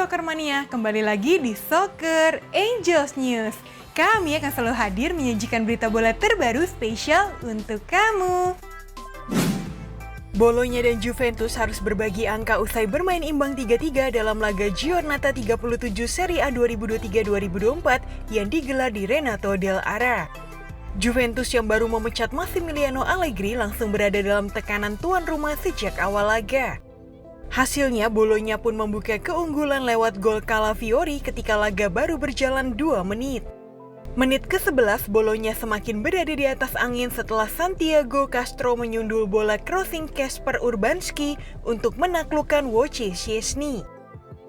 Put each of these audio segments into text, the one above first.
Soccer Mania, kembali lagi di Soccer Angels News. Kami akan selalu hadir menyajikan berita bola terbaru spesial untuk kamu. Bolonya dan Juventus harus berbagi angka usai bermain imbang 3-3 dalam laga Giornata 37 Serie A 2023-2024 yang digelar di Renato dell'Ara. Juventus yang baru memecat Massimiliano Allegri langsung berada dalam tekanan tuan rumah sejak awal laga. Hasilnya, Bolonya pun membuka keunggulan lewat gol Calafiori ketika laga baru berjalan 2 menit. Menit ke-11, Bolonya semakin berada di atas angin setelah Santiago Castro menyundul bola crossing Kasper Urbanski untuk menaklukkan Wojciech Szczęsny.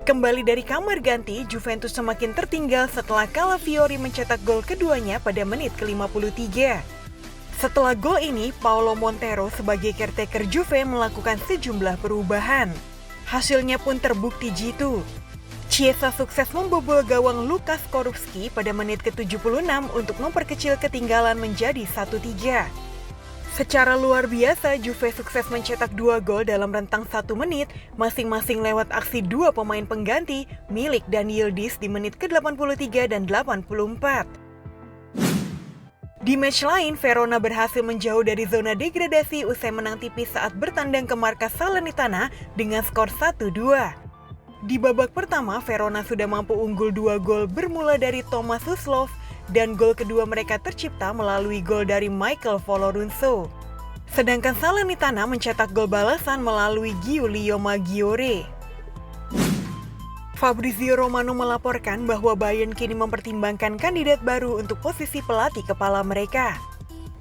Kembali dari kamar ganti, Juventus semakin tertinggal setelah Calafiori mencetak gol keduanya pada menit ke-53. Setelah gol ini, Paulo Montero sebagai caretaker Juve melakukan sejumlah perubahan. Hasilnya pun terbukti jitu. Chiesa sukses membobol gawang Lukas Korupski pada menit ke-76 untuk memperkecil ketinggalan menjadi 1-3. Secara luar biasa, Juve sukses mencetak 2 gol dalam rentang 1 menit, masing-masing lewat aksi 2 pemain pengganti milik Dan Yildiz di menit ke-83 dan 84. Di match lain, Verona berhasil menjauh dari zona degradasi usai menang tipis saat bertandang ke markas Salernitana dengan skor 1-2. Di babak pertama, Verona sudah mampu unggul 2 gol bermula dari Thomas Suslov dan gol kedua mereka tercipta melalui gol dari Michael Folorunso. Sedangkan Salernitana mencetak gol balasan melalui Giulio Maggiore. Fabrizio Romano melaporkan bahwa Bayern kini mempertimbangkan kandidat baru untuk posisi pelatih kepala mereka.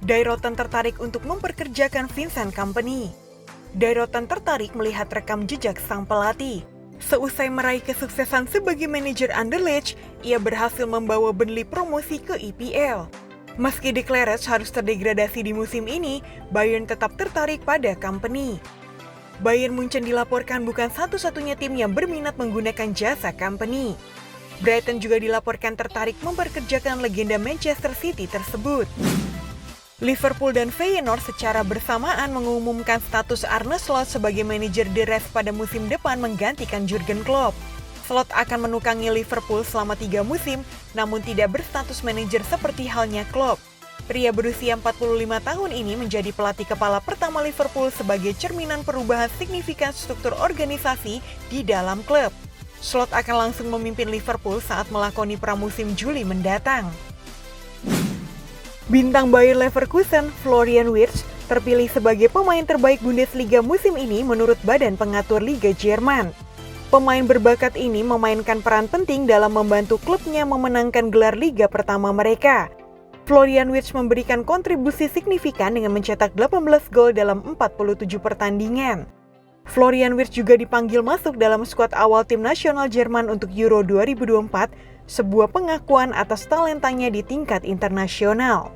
Dairotan tertarik untuk memperkerjakan Vincent Kompany. Dairotan tertarik melihat rekam jejak sang pelatih. Seusai meraih kesuksesan sebagai manajer Anderlecht, ia berhasil membawa Burnley promosi ke IPL. Meski The Claret harus terdegradasi di musim ini, Bayern tetap tertarik pada Kompany. Bayern Munchen dilaporkan bukan satu-satunya tim yang berminat menggunakan jasa Kompany. Brighton juga dilaporkan tertarik memperkerjakan legenda Manchester City tersebut. Liverpool dan Feyenoord secara bersamaan mengumumkan status Arne Slot sebagai manajer The Reds pada musim depan menggantikan Jurgen Klopp. Slot akan menukangi Liverpool selama 3 musim, namun tidak berstatus manajer seperti halnya Klopp. Pria berusia 45 tahun ini menjadi pelatih kepala pertama Liverpool sebagai cerminan perubahan signifikan struktur organisasi di dalam klub. Slot akan langsung memimpin Liverpool saat melakoni pramusim Juli mendatang. Bintang Bayer Leverkusen, Florian Wirtz, terpilih sebagai pemain terbaik Bundesliga musim ini menurut Badan Pengatur Liga Jerman. Pemain berbakat ini memainkan peran penting dalam membantu klubnya memenangkan gelar liga pertama mereka. Florian Wirtz memberikan kontribusi signifikan dengan mencetak 18 gol dalam 47 pertandingan. Florian Wirtz juga dipanggil masuk dalam skuad awal tim nasional Jerman untuk Euro 2024, sebuah pengakuan atas talentanya di tingkat internasional.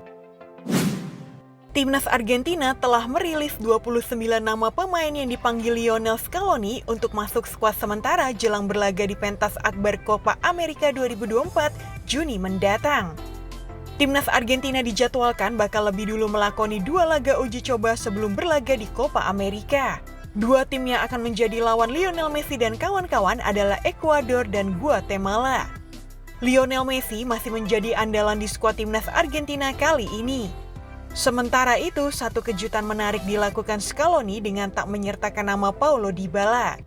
Timnas Argentina telah merilis 29 nama pemain yang dipanggil Lionel Scaloni untuk masuk skuad sementara jelang berlaga di pentas akbar Copa America 2024 Juni mendatang. Timnas Argentina dijadwalkan bakal lebih dulu melakoni 2 laga uji coba sebelum berlaga di Copa America. 2 tim yang akan menjadi lawan Lionel Messi dan kawan-kawan adalah Ekuador dan Guatemala. Lionel Messi masih menjadi andalan di skuad timnas Argentina kali ini. Sementara itu, satu kejutan menarik dilakukan Scaloni dengan tak menyertakan nama Paulo Dybala.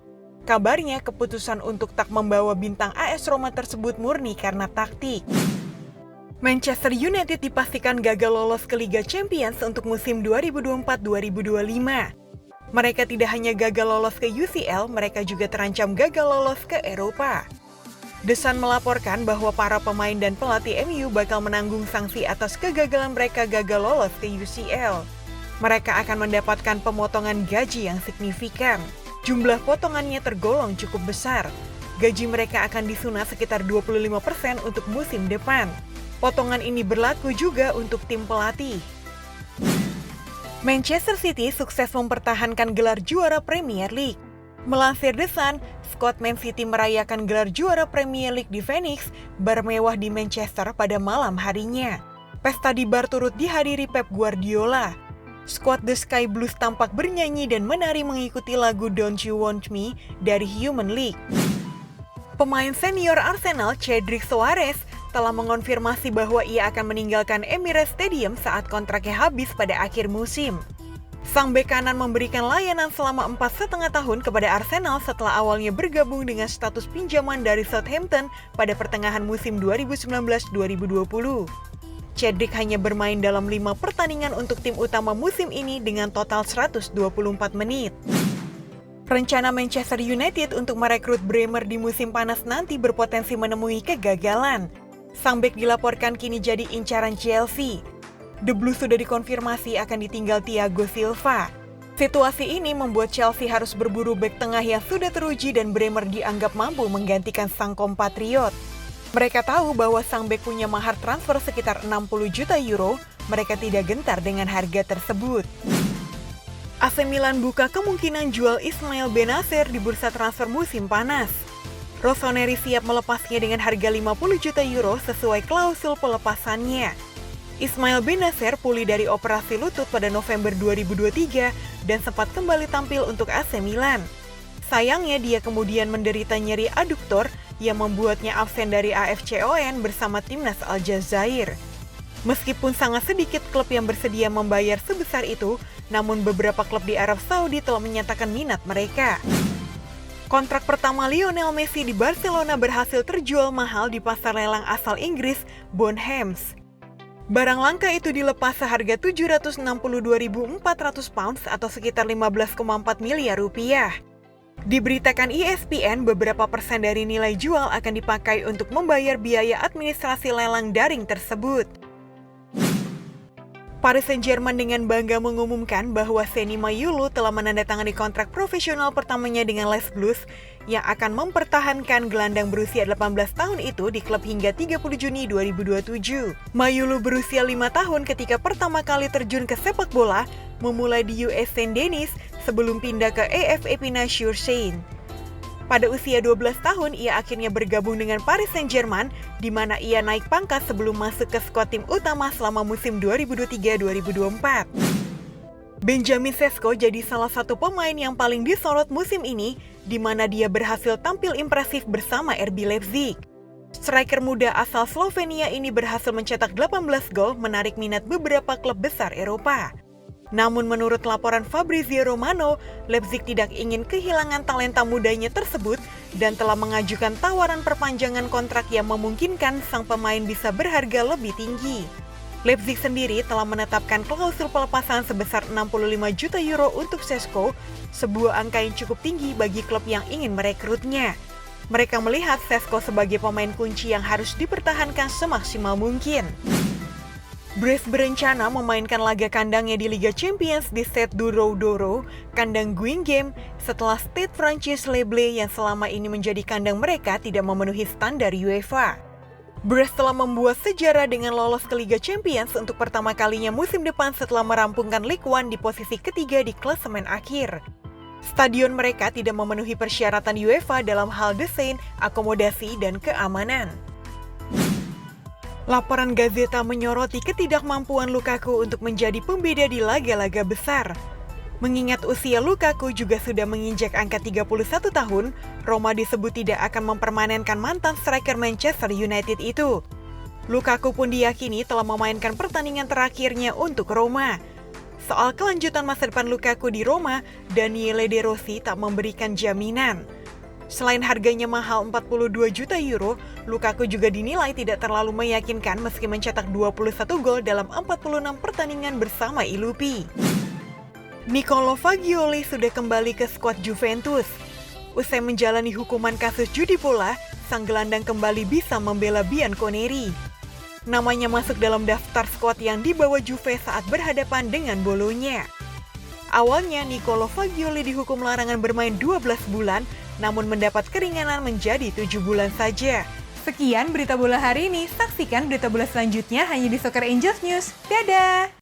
Kabarnya keputusan untuk tak membawa bintang AS Roma tersebut murni karena taktik. Manchester United dipastikan gagal lolos ke Liga Champions untuk musim 2024-2025. Mereka tidak hanya gagal lolos ke UCL, mereka juga terancam gagal lolos ke Eropa. The Sun melaporkan bahwa para pemain dan pelatih MU bakal menanggung sanksi atas kegagalan mereka gagal lolos ke UCL. Mereka akan mendapatkan pemotongan gaji yang signifikan. Jumlah potongannya tergolong cukup besar. Gaji mereka akan disunat sekitar 25% untuk musim depan. Potongan ini berlaku juga untuk tim pelatih. Manchester City sukses mempertahankan gelar juara Premier League. Melansir The Sun, skuad Man City merayakan gelar juara Premier League di Phoenix, bar mewah di Manchester pada malam harinya. Pesta di bar turut dihadiri Pep Guardiola. Skuad The Sky Blues tampak bernyanyi dan menari mengikuti lagu Don't You Want Me dari Human League. Pemain senior Arsenal Cedric Soares telah mengonfirmasi bahwa ia akan meninggalkan Emirates Stadium saat kontraknya habis pada akhir musim. Sang bek kanan memberikan layanan selama 4,5 tahun kepada Arsenal setelah awalnya bergabung dengan status pinjaman dari Southampton pada pertengahan musim 2019-2020. Cedric hanya bermain dalam 5 pertandingan untuk tim utama musim ini dengan total 124 menit. Rencana Manchester United untuk merekrut Bremer di musim panas nanti berpotensi menemui kegagalan. Sang bek dilaporkan kini jadi incaran Chelsea. The Blues sudah dikonfirmasi akan ditinggal Thiago Silva. Situasi ini membuat Chelsea harus berburu bek tengah yang sudah teruji dan Bremer dianggap mampu menggantikan sang kompatriot. Mereka tahu bahwa sang bek punya mahar transfer sekitar 60 juta euro, mereka tidak gentar dengan harga tersebut. AC Milan buka kemungkinan jual Ismail Benacer di bursa transfer musim panas. Rossoneri siap melepasnya dengan harga 50 juta euro sesuai klausul pelepasannya. Ismail Benacer pulih dari operasi lutut pada November 2023 dan sempat kembali tampil untuk AC Milan. Sayangnya dia kemudian menderita nyeri aduktor yang membuatnya absen dari AFCON bersama timnas Aljazair. Meskipun sangat sedikit klub yang bersedia membayar sebesar itu, namun beberapa klub di Arab Saudi telah menyatakan minat mereka. Kontrak pertama Lionel Messi di Barcelona berhasil terjual mahal di pasar lelang asal Inggris, Bonhams. Barang langka itu dilepas seharga 762.400 pounds atau sekitar 15,4 miliar rupiah. Diberitakan ESPN, beberapa persen dari nilai jual akan dipakai untuk membayar biaya administrasi lelang daring tersebut. Paris Saint-Germain dengan bangga mengumumkan bahwa Seny Mayulu telah menandatangani kontrak profesional pertamanya dengan Les Blues yang akan mempertahankan gelandang berusia 18 tahun itu di klub hingga 30 Juni 2027. Mayulu berusia 5 tahun ketika pertama kali terjun ke sepak bola, memulai di US Saint-Denis sebelum pindah ke AF Epina sur Seine. Pada usia 12 tahun, ia akhirnya bergabung dengan Paris Saint-Germain, di mana ia naik pangkat sebelum masuk ke skuad tim utama selama musim 2023-2024. Benjamin Sesko jadi salah satu pemain yang paling disorot musim ini, di mana dia berhasil tampil impresif bersama RB Leipzig. Striker muda asal Slovenia ini berhasil mencetak 18 gol, menarik minat beberapa klub besar Eropa. Namun menurut laporan Fabrizio Romano, Leipzig tidak ingin kehilangan talenta mudanya tersebut dan telah mengajukan tawaran perpanjangan kontrak yang memungkinkan sang pemain bisa berharga lebih tinggi. Leipzig sendiri telah menetapkan klausul pelepasan sebesar 65 juta euro untuk Sesko, sebuah angka yang cukup tinggi bagi klub yang ingin merekrutnya. Mereka melihat Sesko sebagai pemain kunci yang harus dipertahankan semaksimal mungkin. Brest berencana memainkan laga kandangnya di Liga Champions di Stade Douro, kandang Guingamp, setelah Stade Francis Le Bleu yang selama ini menjadi kandang mereka tidak memenuhi standar UEFA. Brest telah membuat sejarah dengan lolos ke Liga Champions untuk pertama kalinya musim depan setelah merampungkan Ligue 1 di posisi ketiga di klasemen akhir. Stadion mereka tidak memenuhi persyaratan UEFA dalam hal desain, akomodasi, dan keamanan. Laporan Gazeta menyoroti ketidakmampuan Lukaku untuk menjadi pembeda di laga-laga besar. Mengingat usia Lukaku juga sudah menginjak angka 31 tahun, Roma disebut tidak akan mempermanenkan mantan striker Manchester United itu. Lukaku pun diyakini telah memainkan pertandingan terakhirnya untuk Roma. Soal kelanjutan masa depan Lukaku di Roma, Daniele De Rossi tak memberikan jaminan. Selain harganya mahal 42 juta euro, Lukaku juga dinilai tidak terlalu meyakinkan meski mencetak 21 gol dalam 46 pertandingan bersama Ilupi. Nicolo Fagioli sudah kembali ke skuad Juventus. Usai menjalani hukuman kasus judi bola, sang gelandang kembali bisa membela Bianconeri. Namanya masuk dalam daftar skuad yang dibawa Juve saat berhadapan dengan Bologna. Awalnya Nicolo Fagioli dihukum larangan bermain 12 bulan, namun mendapat keringanan menjadi 7 bulan saja. Sekian berita bola hari ini, saksikan berita bola selanjutnya hanya di Soccer Angels News. Dadah!